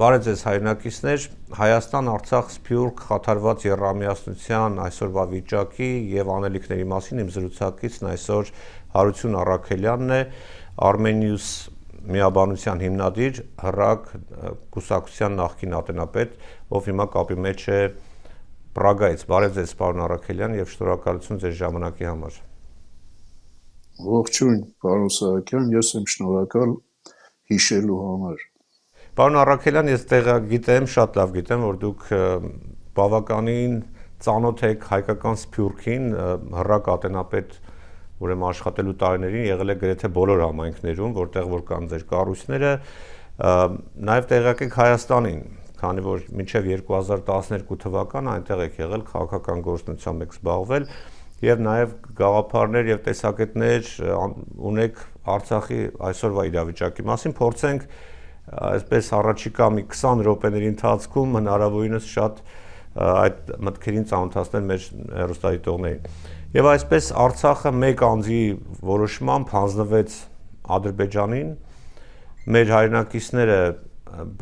Բարև ձեզ հայրենակիցներ, Հայաստան-Արցախ Սփյուռք խաթարված եռամիասնության այսօրվա վիճակի եւ անելիքների մասին իմ զրուցակիցն այսօր Հարություն Առաքելյանն է, Armenius միաբանության հիմնադիր, հռակ կուսակցության նախկին ատենապետ, ով հիմա կապի մեջ է Պրագայից։ Բարև ձեզ, պարոն Առաքելյան, եւ շնորհակալություն ձեր ժամանակի համար։ Ողջույն, պարոն Սահակյան, ես եմ շնորհակալ հիշելու համար։ Պարոն Առաքելյան, ես գիտեմ, շատ լավ գիտեմ, որ դուք բավականին ծանոթ եք հայկական Սփյուռքին, հռակ ատենապետ, ուրեմն աշխատելու տարիներին եղել եք գրեթե բոլոր համայնքներում, որտեղ որ կան ձեր կառույցները, նաև տեղյակ եք Հայաստանին, քանի որ մինչև 2012 թվական այնտեղ եք եղել, քաղաքական գործունեությամբ եք զբաղվել եւ նաև գաղափարներ եւ տեսակետներ ունեք Արցախի այսօրվա իրավիճակի մասին, փորձենք այսպես առաջիկա մի 20 րոպեների ընթացքում հնարավորինս շատ այդ մտքերին ծանոթացնել մեր հեռուստադիտողներին։ Եվ այսպես Արցախը մեկ անձի որոշմամբ հանձնվեց Ադրբեջանին, մեր հայրենակիցները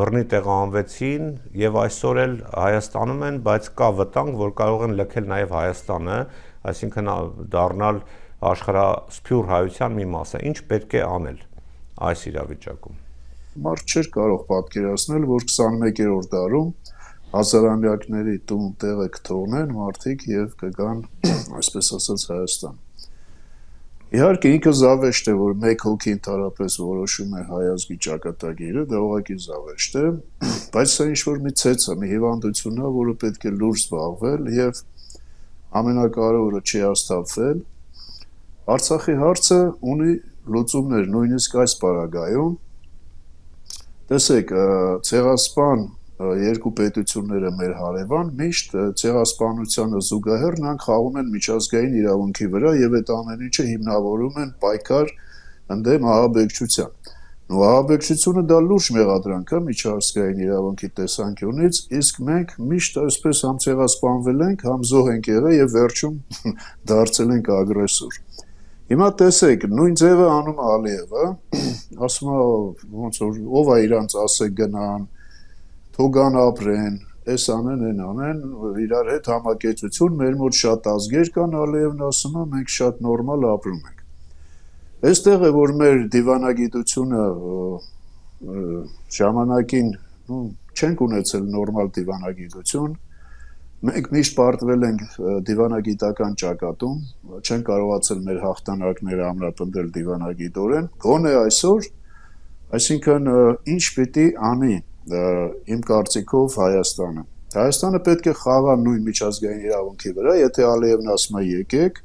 բռնի տեղահանվեցին եւ այսօր էլ Հայաստանում են, բայց կա վտանգ, որ կարող են լքել նաեւ Հայաստանը, այսինքն դառնալ աշխարհասփյուռ հայության մի մասը։ Ինչ պետք է անել այս իրավիճակում։ Մարդ չէր կարող պատկերացնել, որ 21-րդ դարում հազարամյակների տուն տեղը կթողնեն մարդիկ եւ կգան, այսպես ասած, Հայաստան։ Իհարկե ինքը զավեշտ է, որ մեկ հոգի ընդհանրապես որոշում է հայ ազգի ճակատագիրը, դա ուղղակի զավեշտ է, բայց սա ինչ-որ մի ցեց է, մի հիվանդություն է, որը պետք է լուրջ զբաղվել եւ ամենակարևորը չի հաստատվել։ Արցախի հարցը ունի լուծումներ, նույնիսկ այս պարագայում։ Տեսեք, ցեղասպան երկու պետությունները մեր հարևան միշտ ցեղասպանությանը զուգահեռ նրանք խաղում են միջազգային իրավունքի վրա եւ այդ ամեն ինչը հիմնավորում են պայքար ընդդեմ ահաբեկչության։ Ու ահաբեկչությունը դա լուրջ մեղադրանք է միջազգային իրավունքի տեսանկյունից, իսկ մենք միշտ այսպես համ ցեղասպանվել ենք, համ զոհ ենք եղել եւ վերջում դարձել ենք ագրեսոր։ Հիմա տեսեք, նույն ձևը անում է Ալիևը, ասում է ոնց որ ով է իրանց ասեք գնան, թողան ապրեն, այս անեն, այն անեն, իրար հետ համակեցություն, մեր մոտ շատ ազգեր կան, Ալիևն ասում է, մենք շատ նորմալ ապրում ենք։ Այստեղ է, որ մեր դիվանագիտությունը ժամանակին, չենք ունեցել նորմալ դիվանագիտություն, մենք միշտ պարտվել ենք դիվանագիտական ճակատում, չեն կարողացել մեր հաղթանակները ամրապնդել դիվանագիտորեն, գոնե այսօր, այսինքն ինչ պիտի անի իմ կարծիքով Հայաստանը։ Հայաստանը պետք է խաղա նույն միջազգային իրավունքի վրա, եթե Ալիևն ասում է եկեք,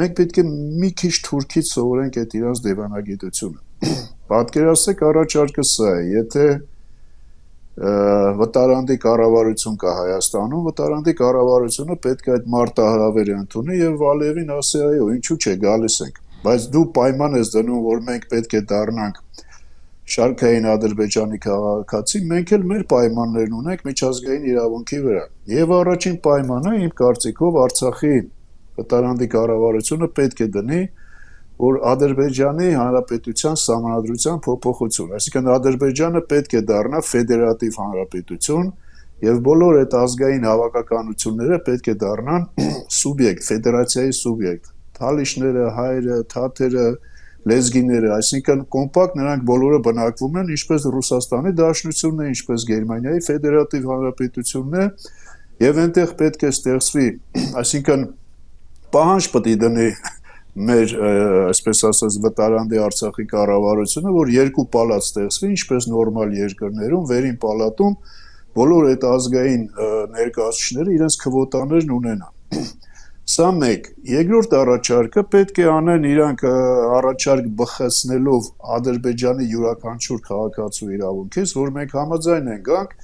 մենք պետք է մի քիչ Թուրքից սովորենք այդ իրանց դիվանագիտությունը։ Պատկերացրեք առաջարկը սա է, եթե վտարանդի կառավարություն կա Հայաստանում, վտարանդի կառավարությունը պետք է այդ մարտահրավերը ընդունի եւ Ալիևին ասի, այո, ինչու՞ չէ, գալիս ենք, բայց դու պայման ես դնում, որ մենք պետք է դառնանք շարքային Ադրբեջանի քաղաքացի, մենք էլ մեր պայմաններն ունենք միջազգային իրավունքի վրա։ Եվ առաջին պայմանը իմ կարծիքով Արցախի վտարանդի կառավարությունը պետք է դնի, որ Ադրբեջանի Հանրապետության Սահմանադրության փոփոխություն, այսինքն Ադրբեջանը պետք է դառնա ֆեդերատիվ հանրապետություն եւ բոլոր այդ ազգային հավաքականությունները պետք է դառնան սուբյեկտ, ֆեդերացիայի սուբյեկտ։ Թալիշները, հայերը, թաթերը, լեզգիները, այսինքն կոմպակտ նրանք բոլորը բնակվում են ինչպես Ռուսաստանի Դաշնությունն է, ինչպես Գերմանիայի ֆեդերատիվ հանրապետությունն է եւ այնտեղ պետք է ստեղծվի, այսինքն պահանջ պետք է դնի մեր այսպես ասած վտարանդի Արցախի կառավարությունը, որ երկու պալատ ստեղծվի, ինչպես նորմալ երկրներում, վերին պալատում բոլոր այդ ազգային ներկայացուցիչները իրենց քվոտաներն ունենան։ Սա մեկ, երկրորդ առաջարկը պետք է անեն իրանք առաջարկ բխեցնելով Ադրբեջանի յուրաքանչյուր քաղաքացու իրավունքից, որ մենք համաձայն ենք գանք,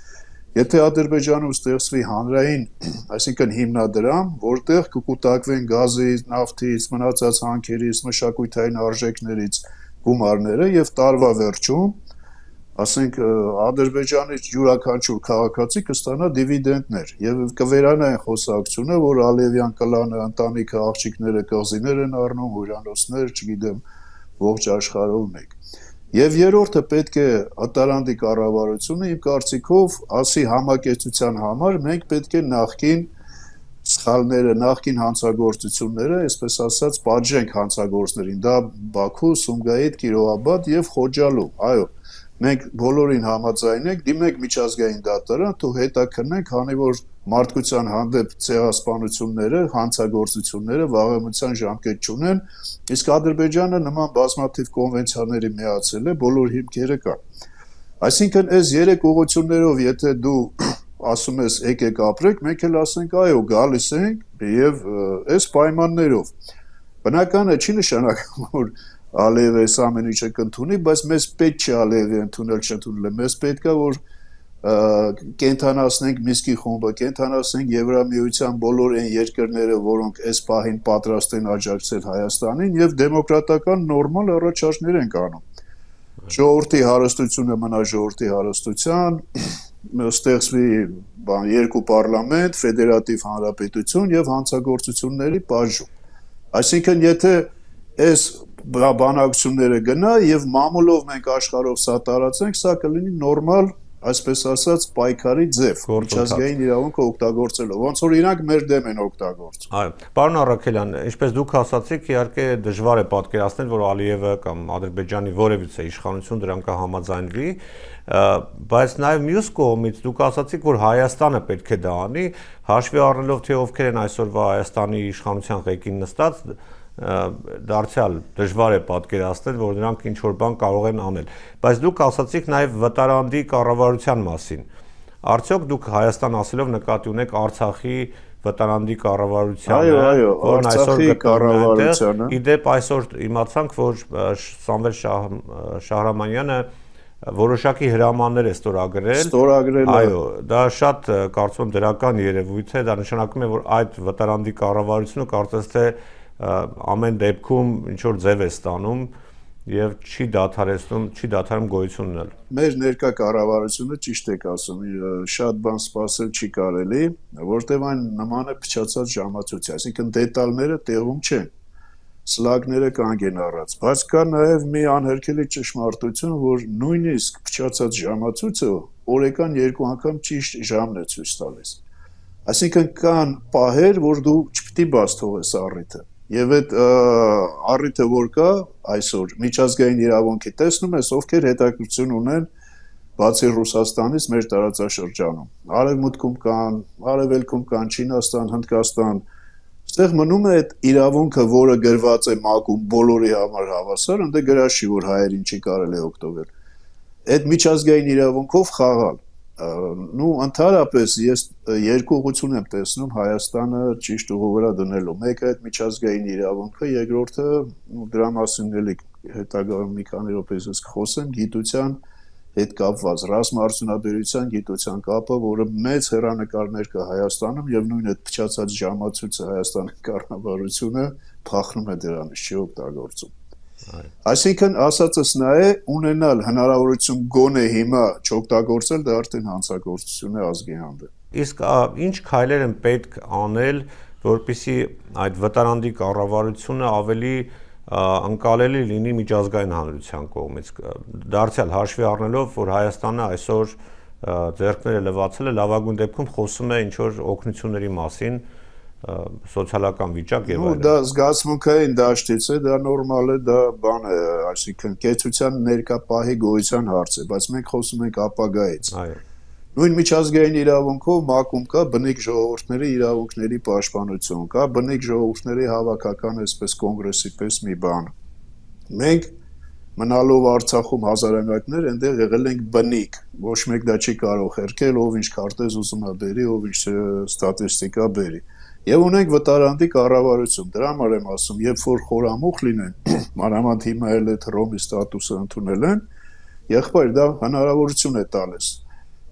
եթե Ադրբեջանում ստեղծվի հանրային, այսինքն հիմնադրամ, որտեղ կկուտակվեն գազից, նավթից, մնացած հանքերից, մշակութային արժեքներից գումարները եւ տարվա վերջում, ասենք Ադրբեջանից յուրաքանչյուր քաղաքացի կստանա դիվիդենդներ եւ կվերանա այն խոսակցությունը, որ Ալիևյան կլանը, ընտանիքը, աղջիկները կղզիներ են առնում, հյուրանոցներ, չգիտեմ, ողջ աշխարհով մեկ։ Եվ երրորդը պետք է ատարանդի կառավարությունը իմ կարծիքով ասի համակեցության համար մենք պետք է նախկին սխալները, նախկին հանցագործությունները, այսպես ասած, պատժենք հանցագործներին, դա Բաքու, Սումգայիթ, Կիրովաբադ եւ Խոջալու, այո, մենք բոլորին համաձայն ենք, դիմենք միջազգային դատարան, թող հետաքննենք, քանի որ մարդկության հանդեպ ցեղասպանությունները, հանցագործությունները վաղեմության ժամկետ չունեն, իսկ Ադրբեջանը նման բազմաթիվ կոնվենցիաների միացել է, բոլոր հիմքերը կան։ Այսինքն այս երեք ուղղություններով, եթե դու ասում ես եկեք ապրեք, մենք էլ ասենք այո, գալիս ենք եւ այս պայմաններով։ Բնականը չի նշանակում, որ Ալիևը այս ամեն ինչը կընդունի, բայց մեզ պետք չի Ալիևի ընդունել, չընդունել, մեզ պետք է որ կենթանացնենք Միսկի խումբը, կենթանացնենք Եվրամիության բոլոր այն երկրները, որոնք այս պահին պատրաստ են աջակցել Հայաստանին եւ դեմոկրատական նորմալ առաջարկներ են անում։ Ժողովրդի հարստությունը մնա ժողովրդի հարստության, ստեղծվի երկու պարլամենտ, ֆեդերատիվ հանրապետություն եւ հանցագործությունների բաժում։ Այսինքն, եթե այս բանակցությունները գնա եւ մամուլով մենք աշխարհով սա տարածենք, սա կլինի նորմալ, այսպես ասած, պայքարի ձև, միջազգային իրավունքը օգտագործելով, ոնց որ իրանք մեր դեմ են օգտագործում։ Այո, պարոն Առաքելյան, ինչպես դուք ասացիք, իհարկե դժվար է պատկերացնել, որ Ալիևը կամ Ադրբեջանի որևիցե իշխանություն դրան կհամաձայնվի, բայց նաև մյուս կողմից դուք ասացիք, որ Հայաստանը պետք է դա անի, հաշվի առնելով թե ովքեր են այսօրվա Հայաստանի իշխանության ղեկին նստած, դարձյալ դժվար է պատկերացնել, որ նրանք ինչ որ բան կարող են անել։ Բայց դուք ասացիք նաև վտարանդի կառավարության մասին։ Արդյոք դուք Հայաստան ասելով նկատի ունեք Արցախի վտարանդի կառավարությանը, որն այսօր կառավարությանը։ Իդեպ այսօր իմացանք, որ Սամվել Շահրամանյանը որոշակի հրամաններ է ստորագրել։ Այո, դա շատ կարծում եմ դրական երևույթ է, դա նշանակում է, որ այդ վտարանդի կառավարությունը կարծես թե ամեն դեպքում ինչ որ ձև է ստանում եւ չի դադարում գոյություն ունել։ Մեր ներկա կառավարությունը ճիշտ եք ասում, շատ բան սպասել չի կարելի, որտեղ այն նման է փչացած ժամացույցի, այսինքն դետալները տեղում չեն, սլակները կանգ են առած, բայց կա նաեւ մի անհերքելի ճշմարտություն, որ նույնիսկ փչացած ժամացույցը օրական 2 անգամ ճիշտ ժամն է ցույց տալիս։ Այսինքն կան պահեր, որ դու չպետք է բաց թողես առիթը։ Եվ այդ առիթը որ կա այսօր միջազգային իրավունքի տեսնում ես ովքեր հետաքրքրություն ունեն բացի Ռուսաստանից մեր տարածաշրջանում արևմուտքում կան, արևելքում կան, Չինաստան, Հնդկաստան, այստեղ մնում է այդ իրավունքը, որը գրված է ՄԱԿ-ում բոլորի համար հավասար, ընդ գրած չի, որ հայերին չի կարելի օգտվել։ Այդ միջազգային իրավունքով խաղալ նու ընդհանրապես ես երկու ուղղություն եմ տեսնում Հայաստանը ճիշտ ուղու վրա դնելու։ Մեկը այդ միջազգային իրավունքը, երկրորդը դրա մասին էլի հետագայում մի քանի րոպեից կխոսեմ, գիտության հետ կապված ռազմաարդյունաբերության գիտության կապը, որը մեծ հեռանկարներ կա Հայաստանում եւ նույն այդ փչացած ժամացույցը Հայաստանի կառավարությունը փախնում է դրանից, չի օգտագործում։ Այսինքն ասածս նա է ունենալ հնարավորություն գոնե հիմա չօգտագործել, դա արդեն հանցագործություն է ազգի հանդեպ։ Իսկ ինչ քայլեր են պետք անել, որպեսզի այդ վտարանդի կառավարությունը ավելի անկալելի լինի միջազգային հանրության կողմից, դարձյալ հաշվի առնելով, որ Հայաստանը այսօր ձեռքները լվացել է, լավագույն դեպքում խոսում է ինչ որ օգնությունների մասին, սոցիալական վիճակ եւ այլն։ Դա զգացմունքային դաշտից է, դա նորմալ է, դա բան է, այսինքն կեցության ներկա պահի գոյության հարց է, բայց մենք խոսում ենք ապագայից։ Այո։ Նույն միջազգային իրավունքով ՄԱԿ-ում կա բնիկ ժողովուրդների իրավունքների պաշտպանություն, կա բնիկ ժողովուրդների հավաքական այսպես կոնգրեսի պես մի բան։ Մենք մնալով Արցախում հազարամյակներ այնտեղ եղել ենք բնիկ, ոչ մեկ դա չի կարող հերքել, ով ինչ քարտեզ ուզում է բերի, ով ինչ ստատիստիկա բերի։ Եվ ունենք վտարանդի կառավարություն, դրա համար եմ ասում, երբ որ խորամուխ լինեն, մանավանդ հիմա էլ այդ Հռոմի ստատուսը ընդունել են, եղբայր դա հնարավորություն է տալիս։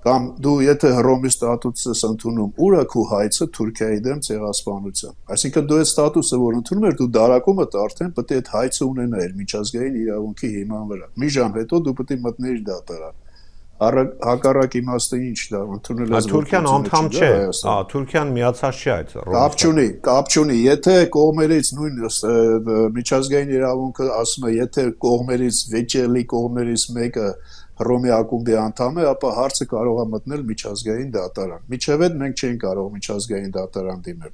Կամ դու եթե Հռոմի ստատուսը ես ընդունում, ուր է քո հայցը Թուրքիայի դեմ ցեղասպանության։ Այսինքն դու այդ ստատուսը որ ընդունում ես, դու դարակումդ արդեն պետք է այդ հայցը ունենայիր միջազգային իրավունքի հիման վրա։ Մի ժամ հետո դու պետք է մտնեիր դատարան։ Հակառակ իմաստը ինչ դա ընդունել ես Թուրքիան անդամ չէ, Թուրքիան միացած չէ այդ կապ չունի, եթե կողմերից նույն միջազգային իրավունքը ասում է, եթե կողմերից վեճելի կողմերից մեկը Հռոմի ակումբի անդամ է, ապա հարցը կարող է մտնել միջազգային դատարան։ Միջև այդ մենք չենք կարող միջազգային դատարան դիմել։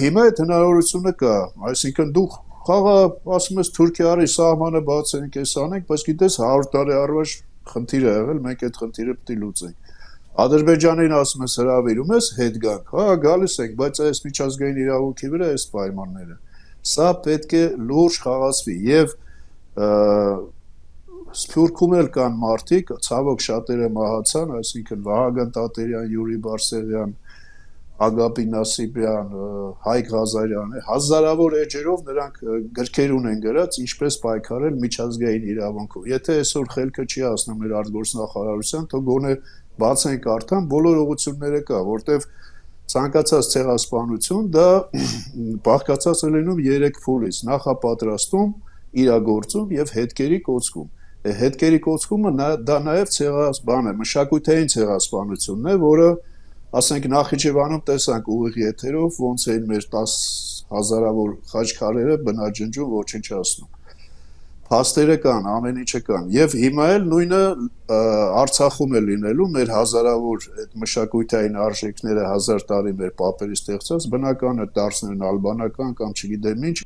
Հիմա այդ հնարավորությունը կա, այսինքն դու խաղը ասում ես Թուրքիայի սահմանը բացենք, էս անենք, բայց գիտես 100 տարի առաջ խնդիր է եղել, մենք այդ խնդիրը պետք է լուծենք։ Ադրբեջանին ասում ես հրավիրում ես, հետ գանք, հա, գալիս ենք, բայց այս միջազգային իրավունքի վրա այս պայմանները։ Սա պետք է լուրջ խաղացվի եւ Սփյուռքում էլ կան մարդիկ, ցավոք շատերը մահացան, այսինքն Վահագն Տատերյան, Յուրի Բարսեղյան, Ագապի Նասիբյան, Հայկ Ղազարյան, հազարավոր էջերով նրանք գրքեր ունեն գրած, ինչպես պայքարել միջազգային իրավունքով։ Եթե այսօր խելքը չի հասնում մեր արտգործնախարարության, то գոնե բացեն կարդան, բոլոր ուղղությունները կա, որտեվ ցանկացած ցեղասպանություն դա բաղկացած է լինում 3 փուլից՝ նախապատրաստում, իրագործում եւ հետքերի կոծկում։ Հետքերի կոծկումը դա նաեւ ցեղասպան է, մշակութային ցեղասպանությունն է, որը ասենք Նախիջևանում տեսանք ուղիղ եթերով ոնց էին մեր 10 հազարավոր խաչքարերը բնաջնջում ոչնչացնում։ Փաստերը կան, ամեն ինչը կան։ Եվ հիմա էլ նույնը Արցախում է լինելու մեր հազարավոր այդ մշակութային արժեքները 1000 տարի մեր պապերի ստեղծած բնական է դարձնեն ալբանական կամ չգիտեմ ինչ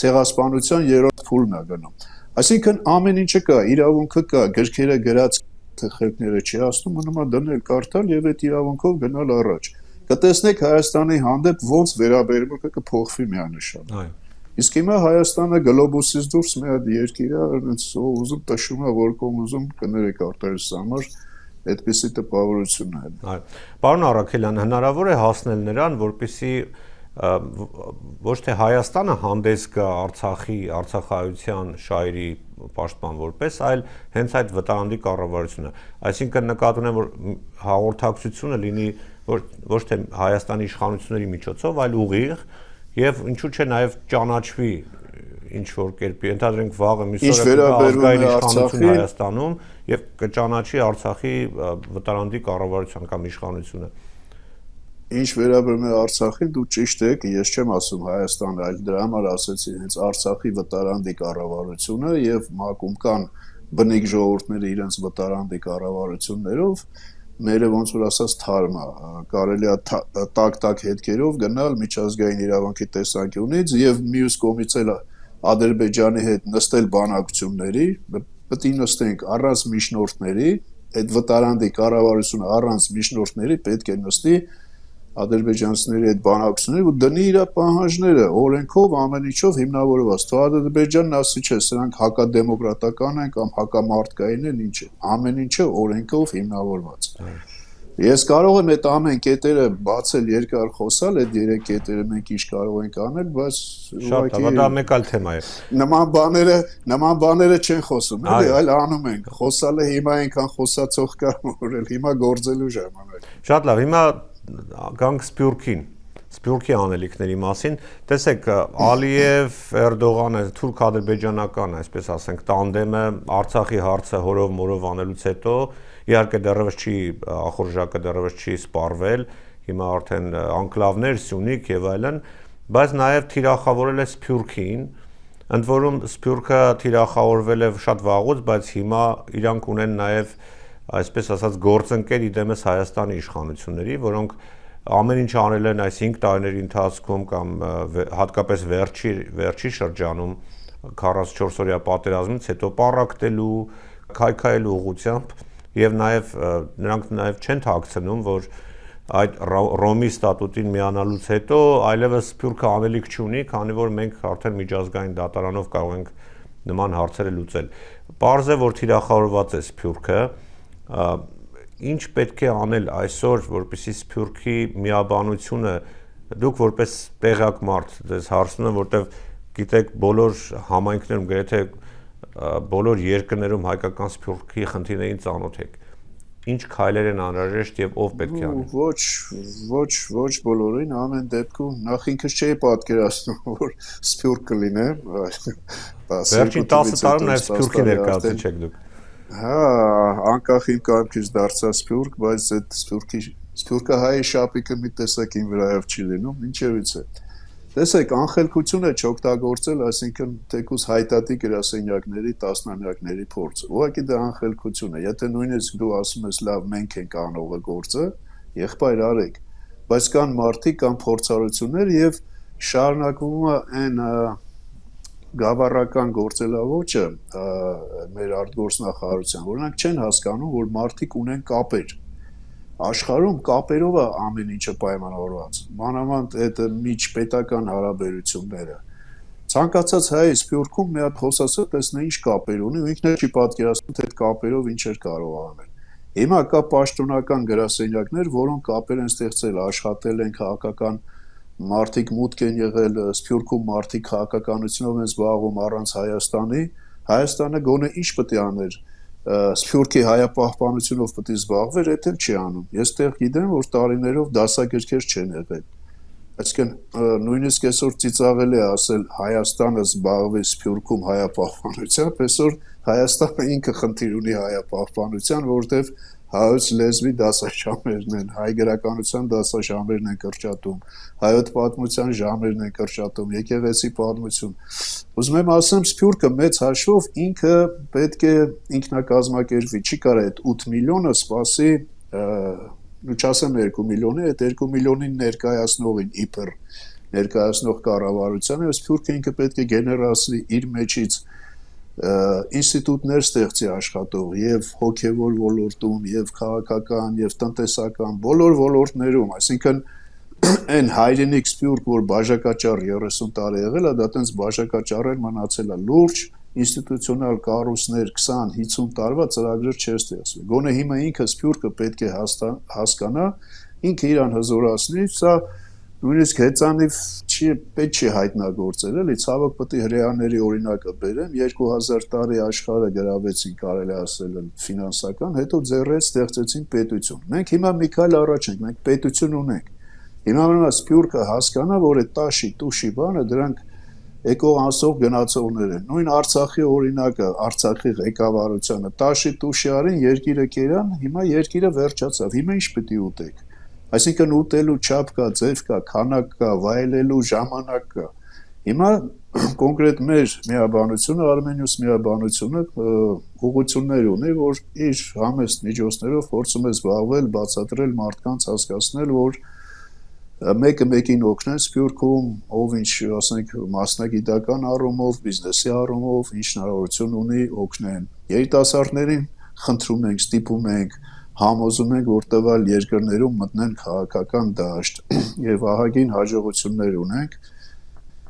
ցեղասպանության 3-րդ փուլն է գնում։ Այսինքն ամեն ինչը կա, իրավունքը կա, գրքերը գրած խելքները չի ասում, մնում է դնել կարդալ եւ այդ իրավունքով գնալ առաջ։ Կտեսնեք Հայաստանի հանդեպ ոնց վերաբերմունքը կփոխվի միանշան։ Այո։ Իսկ հիմա Հայաստանը գլոբուսից դուրս մի հատ երկիր է, այնց ուզում տշում է, որ կողմ ուզում կներեք արտարից համար այդպիսի տպավորություն է։ Այո։ Պարոն Առաքելյան, հնարավոր է հասնել նրան, որպեսզի ոչ թե Հայաստանը հանդես գա Արցախի, Արցախայության շահերի պաշտպան որպես, այլ հենց այդ վտարանդի կառավարությունը։ Այսինքն նկատի ունեմ, որ հաղորդակցությունը լինի ոչ թե Հայաստանի իշխանությունների միջոցով, այլ ուղիղ եւ ինչու՞ չէ նաեւ ճանաչվի ինչ որ կերպի, ընդհանրենք վաղը միսօրը ազգային իշխանություն Հայաստանում եւ կճանաչի Արցախի վտարանդի կառավարության կամ իշխանությունը։ Ինչ վերաբերում է Արցախին, դու ճիշտ եք, ես չեմ ասում Հայաստանը, այլ դրա համար ասեցի հենց Արցախի վտարանդի կառավարությունը եւ մակում կան բնիկ ժողովուրդները իրենց վտարանդի կառավարություններով, մերը ոնց որ ասած թարմ է, կարելի է տակ հետքերով գնալ միջազգային իրավունքի տեսանկյունից եւ մյուս կողմից էլ Ադրբեջանի հետ նստել բանակցությունների, պետք է նստենք առանց միջնորդների, այդ վտարանդի կառավարությունը առանց միջնորդների պետք է նստի ադրբեջանցիների այդ բանակցությունները ու դնի իր պահանջները օրենքով ամեն ինչով հիմնավորված։ Թող Ադրբեջանն ասի չէ, սրանք հակադեմոկրատական են կամ հակամարտկային են, ինչ է։ Ամեն ինչը օրենքով հիմնավորված։ Ես կարող եմ այդ ամեն կետերը բացել երկար խոսալ, այդ 3 կետերը մենք ինչ կարող ենք անել, բայց ուղղակի դա մեկ այլ թեմա է։ Նման բաները չեն խոսում, էլի, այլ անում ենք։ Խոսալը հիմա այնքան խոսացող կա, որ հիմա գործելու ժամանակ։ Շատ լավ, հիմա գանք Սփյուռքին, Սփյուռքի անելիքների մասին, տեսեք Ալիև, Էրդողանը, թուրք-ադրբեջանական, այսպես ասենք, տանդեմը Արցախի հարցը հորով մորով անելուց հետո իհարկե դեռևս չի ախորժակը դեռևս չի սպառվել, հիմա արդեն անկլավներ, Սյունիք եւ այլն, բայց նաեւ թիրախավորել է Սփյուռքին, ընդ որում Սփյուռքը թիրախավորվել է շատ վաղուց, բայց հիմա իրանք ունեն նաեւ այսպես ասած գործընկեր իդեմս Հայաստանի իշխանությունների, որոնք ամեն ինչ անել են այս 5 տարիների ընթացքում կամ հատկապես վերջի շրջանում 44-օրյա պատերազմից հետո պառակտելու, քայքայելու ուղղությամբ եւ նաեւ նրանք նաեւ չեն թաքցնում, որ այդ Ռոմի ստատուտին միանալուց հետո այլևս Սփյուռքը անելիք չունի, քանի որ մենք արդեն միջազգային դատարանով կարող ենք նման հարցերը լուծել։ Պարզ է, որ թիրախավորված է Սփյուռքը, ինչ պետք է անել այսօր, որպեսզի Սփյուռքի միաբանությունը դուք որպես տեղյակ մարդ դες հարցնում եմ, որտեվ գիտեք բոլոր համայնքներում, գրեթե բոլոր երկրներում հայկական Սփյուռքի խնդիրներին ծանոթ եք։ Ինչ քայլեր են անհրաժեշտ եւ ով պետք է անի։ Ոչ բոլորին, ամեն դեպքում նախ ինքս չէի պատկերացնում, որ Սփյուռք կլինեմ։ Վերջին 10 տարում նաեւ Սփյուռքի ներկայացուցիչ եք դուք։ Հա, անկախ իմ կարգից դարձա սփյուռք, բայց այդ սփյուռքահայի շապիկը մի տեսակ իմ վրայով չի լինում, ինչևից է։ Տեսեք, անխելքությունը չօգտագործել, այսինքն թեկուզ հայտատի գրասենյակների, տասնամյակների փորձը։ Ուղղակի դա անխելքություն է։ Եթե նույնիսկ դու ասում ես, լավ, մենք ենք անողը գործը, եղբայր արեք, բայց կան մարդիկ, կան փորձառություններ եւ շարունակվում է այն գավառական գործելավոճը մեր արտգործնախարարության, որ նրանք չեն հասկանում, որ մարդիկ ունեն կապեր։ Աշխարհում կապերով է ամեն ինչը պայմանավորված։ Մանավանդ այդ միջպետական հարաբերությունները։ Ցանկացած հայ սփյուռքում մի հատ խոսացա, տեսնա ինչ կապեր ունի, ու ինքն էլ չի պատկերացնում, թե այդ կապերով ինչ էր կարող անել։ Հիմա կա պաշտոնական գրասենյակներ, որոնք կապեր են ստեղծել, աշխատել են քաղաքական մարդիկ մուտք են եղել Սփյուռքում, մարդիկ քաղաքականությունով են զբաղվում առանց Հայաստանի, Հայաստանը գոնե ինչ պետք է աներ, Սփյուռքի հայապահպանությունով պետք է զբաղվեր, դա չի անում։ Ես տեղ գիտեմ, որ տարիներով դասագրքեր չեն եղել։ Այսինքն նույնիսկ այսօր ծիծաղել է ասել Հայաստանը զբաղվի Սփյուռքում հայապահպանությամբ, այսօր Հայաստանը ինքը խնդիր ունի հայապահպանության, որովհետև հայոց լեզվի դասաժամերն են, հայ գրականության դասաժամերն են կրճատում, հայոց պատմության ժամերն են կրճատում, եկեղեցի պատմություն։ Ուզում եմ ասեմ, Սփյուռքը մեծ հաշվով ինքը պետք է ինքնակազմակերպվի, չի կարա այդ 8 միլիոնը սպասի, ու չասեմ 2 միլիոնի, այդ 2 միլիոնին ներկայացնողին իբր ներկայացնող կառավարությանը, Սփյուռքը ինքը պետք է գեներացնի իր մեջից ինստիտուտներ ստեղծի աշխատող եւ հոգեվոր ոլորտում եւ քաղաքական եւ տնտեսական բոլոր ոլորտներում, այսինքն այն հայրենիք Սփյուռք, որ բաժակաճառ 30 տարի եղել է, դա տենց բաժակաճառել մնացել է լուրջ ինստիտուցիոնալ կառույցներ 20-50 տարվա ծրագրեր չէր ստեղծվել։ Գոնե հիմա ինքը Սփյուռքը պետք է հասկանա, ինքը իրան հզորացնի, սա նույնիսկ հեծանիվ պետք չի հայտնագործել, էլի ցավոք պետք է հրեաների օրինակը բերեմ, 2000 տարի աշխարհը գրավեցին, կարելի ասել ֆինանսական, հետո ձեռեց ստեղծեցին պետություն։ Մենք հիմա մի քայլ առաջ ենք, մենք պետություն ունենք։ Հիմա մնա Սփյուռքը հասկանա, որ այդ տաշի, տուշի բանը դրանք եկող անցող գնացողներ են։ Նույն Արցախի օրինակը, Արցախի ղեկավարությունը տաշի տուշի արին, երկիրը կերան, հիմա երկիրը վերջացավ։ Հիմա ինչ պետք է ուտեք։ Այսինքն ուտելու չափ կա, ձև կա, քանակ կա, վայելելու ժամանակ կա։ Հիմա կոնկրետ մեր միաբանությունը, Արմենիուս միաբանությունը ուղղություններ ունի, որ իր համեստ միջոցներով փորձում է զբաղվել, բացատրել մարդկանց, հասկացնել, որ մեկը մեկին օգնեն Սփյուռքում, ով ինչ, ասենք, մասնագիտական առումով, բիզնեսի առումով, ինչ հնարավորություն ունի օգնեն։ Երիտասարդներին խնդրում ենք, ստիպում ենք, համոզում ենք, որ տվյալ երկրներում մտնեն քաղաքական դաշտ եւ ահագին հաջողություններ ունենք։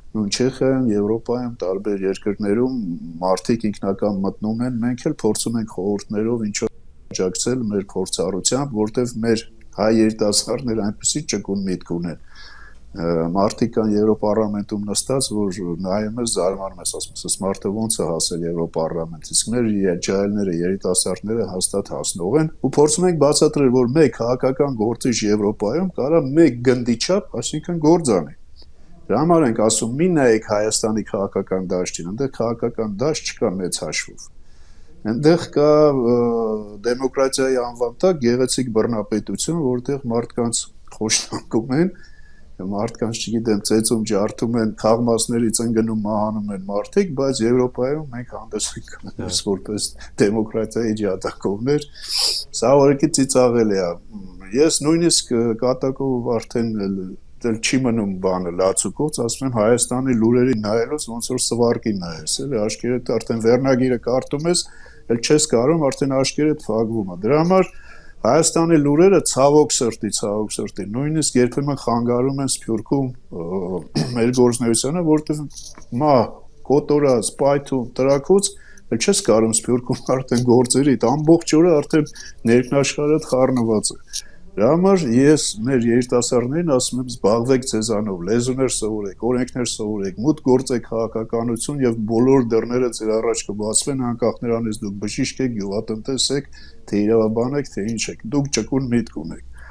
Նույն Չեխիայում, Եվրոպայում, տարբեր երկրներում մարդիկ ինքնական մտնում են, մենք էլ փորձում ենք խորհուրդներով ինչով աջակցել մեր փորձառությամբ, որտեղ մեր հայ երիտասարդներ այնպեսի ճկուն միտք ունեն։ Մարդիկ կան Եվրոպարլամենտում նստած, որ նայում ես զարմանում ես, ասում ես, մարդը ոնց է հասել Եվրոպարլամենտ, իսկ մեր ջահելները, երիտասարդները հաստատ հասնող են, ու փորձում ենք բացատրել, որ մեկ քաղաքական գործիչ Եվրոպայում կարա մեկ գնդի չափ, այսինքն գործ անի։ Դրա համար ենք ասում, մի նայեք Հայաստանի քաղաքական դաշտին, այնտեղ քաղաքական դաշտ չկա մեծ հաշվով։ Այնտեղ կա դեմոկրատիայի անվան տակ գեղեցիկ բռնապետություն, որտեղ մարդկանց խոշտանգում են, մարդկանց, չգիտեմ, ծեծում ջարդում են, քաղմասներից ընկնում մահանում են մարդիկ, բայց Եվրոպայում մենք հանդես ենք գալիս որպես դեմոկրատիայի ջատագովներ, սա որքի ծիծաղելի է։ Ես նույնիսկ կատակով արդեն չի մնում բանը լացուկոց, ասում եմ Հայաստանի լուրերի նայելուց ոնց որ սվարկի նայես, էլի աշկերտ արդեն վերնագիրը կարդում ես, էլ չես կարող, արդեն աշկերտ փակվում է։ Դրա համար Հայաստանի լուրերը ցավոք սրտի, նույնիսկ երբեմն խանգարում են Սփյուռքում մեր գործունեությանը, որտեղ մա կոտորած, պայթում, տրակուց, էլ չես կարող Սփյուռքում արդեն գործերիդ ամբողջ օրը արդեն ներքնաշխարհը խառնված է։ Դրա համար ես մեր երիտասարդներին ասում եմ զբաղվեք ձեզանով, լեզուներ սովորեք, օրենքներ սովորեք, մուտք գործեք քաղաքականություն եւ բոլոր դռները ձեր առաջ կբացվեն, անկախ նրանից դուք բժիշկ եք, գյուղատնտես եք, թե իրավաբան եք, թե ինչ եք, դուք ճկուն միտք ունեք։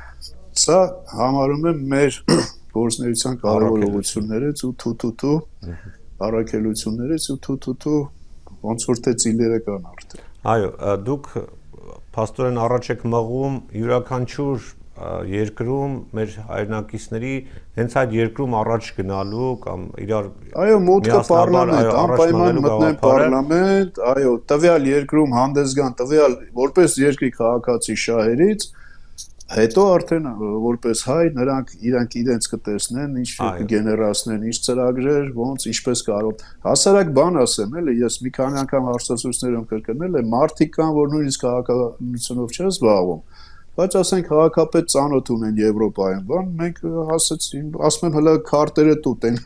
Սա համարում եմ մեր գործունեության կարևոր ուղղություններից ու թութու առաքելություններից ու թութու ոնց որ թե ծիլերը կան արդեն։ Այո, դուք փաստորեն առաջ եք մղում յուրաքանչյուր երկրում մեր հայրենակիցների հենց այդ երկրում առաջ գնալու կամ իրար այո մուտքը պարլամենտ անպայման մտնեն պարլամենտ այո տվյալ երկրում հանդես գան տվյալ որպես երկրի քաղաքացի շահերից հետո արդեն որպես հայ նրանք իրենց կտեսնեն ինչ կգեներացնեն ինչ ծրագրեր ոնց ինչպես կարող հասարակ բան ասեմ էլի ես մի քանի անգամ հարցազրույցներում կրկնել եմ մարդիկ կան որ նույնիսկ քաղաքականությունով չեն զբաղվում բայց ասենք քաղաքապետ ծանոթ ունեն Եվրոպայում բան մենք ասում եմ հələ քարտերը տուտեն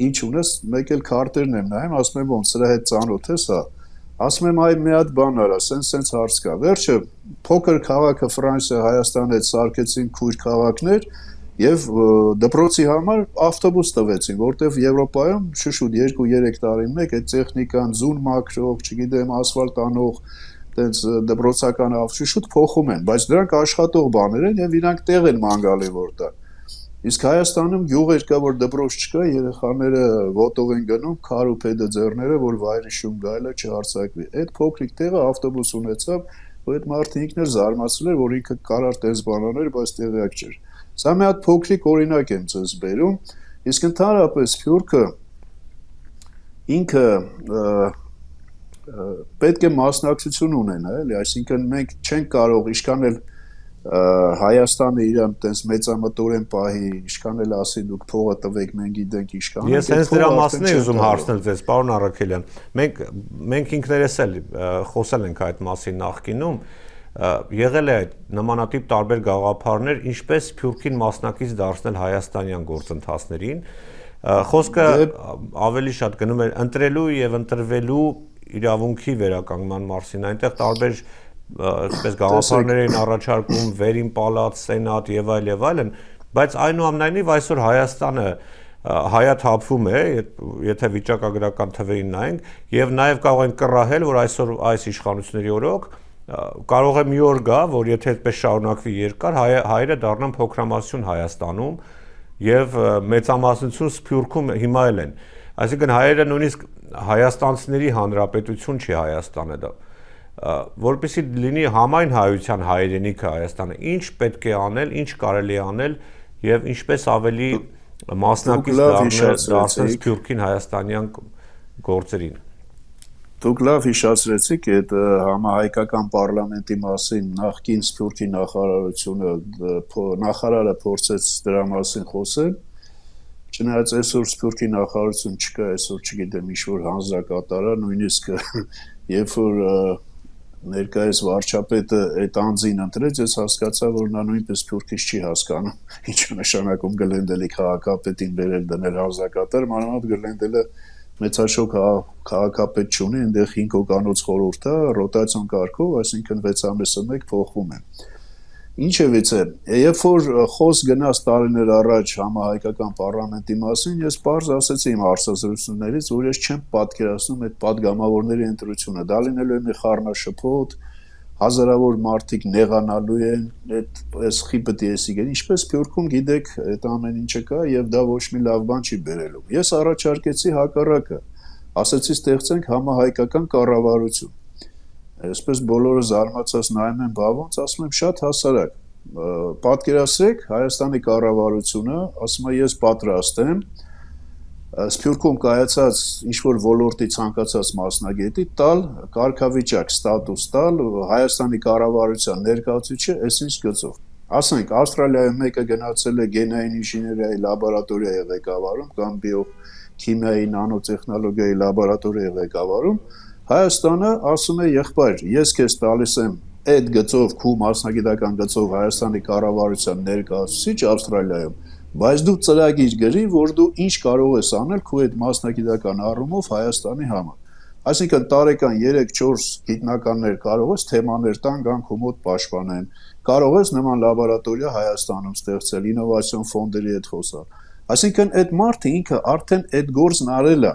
ինչ ունես մեկ էլ քարտերն եմ նայում ասում եմ ոնց սրա հետ ծանոթ ես հա ասում եմ այ մի հատ բան արա սենց հարց կա վերջը փոքր քաղաքը Ֆրանսիա Հայաստան հետ սարքեցին քույր քաղաքներ եւ դպրոցի համար ավտոբուս տվեցին որտեվ Եվրոպայում շուշուտ 2-3 տարին մեկ այդ տեխնիկան ձուն մաքրող չգիտեմ ասֆալտ անող տենց դպրոցական ավշուշուտ փոխում են բայց դրանք աշխատող բաներ են եւ իրանք տեղ են ման գալի որտեղ իսկ Հայաստանում գյուղեր կա որ դպրոց չկա երեխաները ոտով են գնում քար ու փեդը ձեռները որ վայրի շուն գայլը չհարցակվի այդ փոքրիկ տեղը ավտոբուս ունեցավ որ այդ մարդը ինքն էր զարմացել որ ինքը կարար տես բանաներ բայց տեղյակ չէր սա մի հատ փոքրիկ օրինակ եմ ցույց բերում իսկ ընդհանրապես Սփյուռքը ինքը պետք է մասնակցություն ունենա, էլի, այսինքն մենք չենք կարող իշքան էլ Հայաստանը իրան տես մեծամտորեն պահի, իշքան էլ ասի դուք փողը տվեք, մենք գիտենք իշքան։ Ես հենց դրա մասն եմ ուզում հարցնել ձեզ, պարոն Առաքելյան։ Մենք ինքներս էլ խոսել ենք այդ մասին նախկինում, եղել է այդ նմանատիպ տարբեր գաղափարներ, ինչպես Սփյուռքին մասնակից դարձնել հայաստանյան գործընթացներին։ Խոսքը ավելի շատ գնում էր ընտրելու եւ ընտրվելու իրավունքի վերականգնման մասին այնտեղ տարբեր այսպես գաղափարներ են առաջարկում վերին պալատ, սենատ եւ այլն, բայց այնուամենայնիվ այսօր Հայաստանը հայաթափվում է, եթե վիճակագրական թվերին նայենք, եւ նաեւ կարող են կռահել, որ այսօր այս իշխանությունների օրոք կարող է մի օր գա, որ եթե այդպես շարունակվի երկար, հայերը դառնան փոքրամասնություն Հայաստանում եւ մեծամասնություն Սփյուռքում հիմա էլ են։ Այսինքն հայերը նույնիսկ հայաստանցիների հանրապետություն չի Հայաստանը դա որպեսզի լինի համայն հայության հայրենիքը Հայաստանը ինչ պետք է անել ինչ կարելի է անել եւ ինչպես ավելի մասնակից դարձնել Սփյուռքին հայաստանյան գործերին Դուք լավ հիշեցրեցիք այդ համահայկական պարլամենտի մասին նախկին Սփյուռքի նախարարությունը նախարարը փորձեց դրա մասին խոսել Չնայած այսօր Սփյուռքի նախարարություն չկա, այսօր չգիտեմ ինչ-որ հանձնակատարա, նույնիսկ երբ որ ներկայիս վարչապետը այդ անձին ընտրեց, ես հասկացա, որ նա նույնպես Սփյուռքից չի հասկանում, ինչ նշանակում Գլենդելի քաղաքապետին բերել դնել հանձնակատար, մանավանդ Գլենդելը մեծաշոկ քաղաքապետ չունի, այնտեղ 5 հոգանոց խորհուրդ է, ռոտացիոն կարգով, այսինքն 6 ամիսը մեկ փոխվում է։ Ինչևից է, երբ որ խոսք գնաց տարիներ առաջ համահայկական պարլամենտի մասին, ես պարզ ասեցի իմ հարցազրույցներից, որ ես չեմ պատկերացնում այդ պատգամավորների ընտրությունը, դա լինելու է մի խառնաշփոթ, հազարավոր մարդիկ նեղանալու են, այս խիպը դիեսիկ են, ինչպես Սփյուռքում գիտեք, այդ ամեն ինչը կա եւ դա ոչ մի լավ բան չի բերելու։ Ես առաջարկեցի հակառակը, ասեցի ստեղծենք համահայկական կառավարություն։ Այսպես բոլորը զարմացած նայում են, բա ոնց ասում եմ շատ հասարակ։ Պատկերացրեք Հայաստանի կառավարությունը, ասում է ես պատրաստ եմ Սփյուռքում կայացած ինչ-որ ոլորտի ցանկացած մասնագետի տալ կարգավիճակ, ստատուս տալ Հայաստանի կառավարության ներկայացուցիչը այսինչ գծով։ Ասենք Ավստրալիայում մեկը գնացել է գենային ինժեներիայի լաբորատորիայի ղեկավարում կամ բիոքիմիայի նանոտեխնոլոգիայի լաբորատորիայի ղեկավարում Հայաստանը ասում է եղբայր, ես քեզ տալիս եմ այդ գծով քու մասնագիտական գծով Հայաստանի կառավարության ներկայացուցիչ Ավստրալիայում, բայց դու ծրագիր գրի, որ դու ինչ կարող ես անել քու այդ մասնագիտական առումով Հայաստանի համար։ Այսինքն տարեկան 3-4 գիտնականներ կարող ես թեմաներ տան գան քո մոտ պաշտպանեն։ Կարող ես նման լաբորատորիա Հայաստանում ստեղծել, ինովացիոն ֆոնդերի հետ խոսալ։ Այսինքն այդ մարդը ինքը արդեն այդ գործն արել է։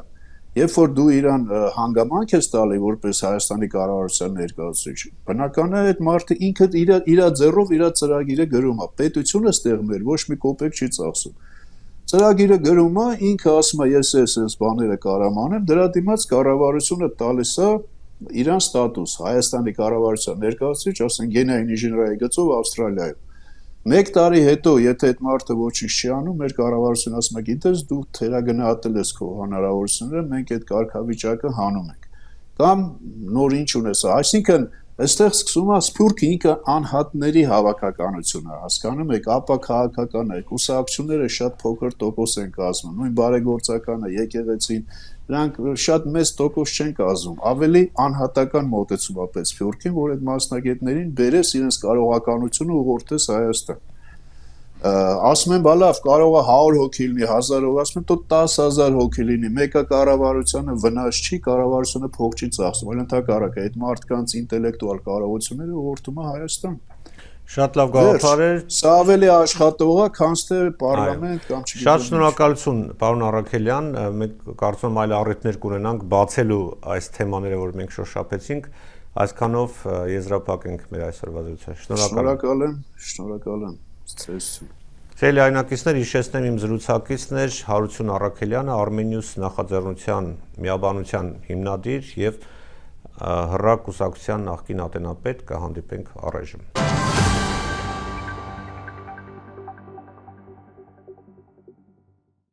Երբ որ դու իրան հանգամանք ես տալի որպես Հայաստանի կառավարության ներկայացուցիչ, բնական է այդ մարդը ինքը իր ձեռով իր ծրագիրը գրում է, պետությունը ստեղծում է, ոչ մի կոպեկ չի ծախսում։ Ծրագիրը գրում է, ինքը ասում է ես բաները կարամ անեմ, դրա դիմաց կառավարությունը տալիս է իրան ստատուս Հայաստանի կառավարության ներկայացուցիչ, ասեն գենային ինժեներիայի գծով Ավստրալիայում։ 1 տարի հետո, եթե այդ մարդը ոչինչ չի անում, մեր կառավարությունը ասում է, գիտես, դու թերագնահատել ես քո հնարավորությունները, մենք այդ կարգավիճակը հանում ենք։ Կամ նոր ինչ ունես, այսինքն այստեղ սկսում է սփյուռքը ինքը անհատների հավաքականություն է, հասկանում եք, ապա քաղաքական է, կուսակցությունները շատ փոքր տոկոս են կազմում, նույն բարեգործականը, եկեղեցին, նրանք շատ մեծ տոկոս չեն կազմում, ավելի անհատական մոտեցում է պես Սփյուռքին, որ այդ մասնագետներին բերես իրենց կարողականությունը ուղղորդես Հայաստան։ Ասում են, բա լավ, կարող է 100 հոգի լինի, 1000 հոգի, ասում են, то 10000 հոգի լինի, մեկը կառավարությանը վնաս չի, կառավարությունը փող չի ծախսում, այլ ընդհակառակը այդ մարդկանց ինտելեկտուալ կարողությունները ուղղորդում է Հայաստան։ Շատ լավ գաղափար է։ Սա ավելի աշխատող է, քան թե պարլամենտ կամ չգիտեմ։ Շատ շնորհակալություն, պարոն Առաքելյան, մենք կարծում եմ այլ առիթներ կունենանք բացելու այս թեմաները, որ մենք շոշափեցինք, այսքանով եզրափակենք մեր այսօրվա զրույցը։ Շնորհակալ եմ։ Ցելի այնակիցներ, հիշեցնեմ իմ զրուցակիցն էր Հարություն Առաքելյանը, Armenius նախաձեռնության միաբանության հիմնադիր եւ հռա կուսակցության նախկին ատենապետ, կհանդիպենք առայժմ։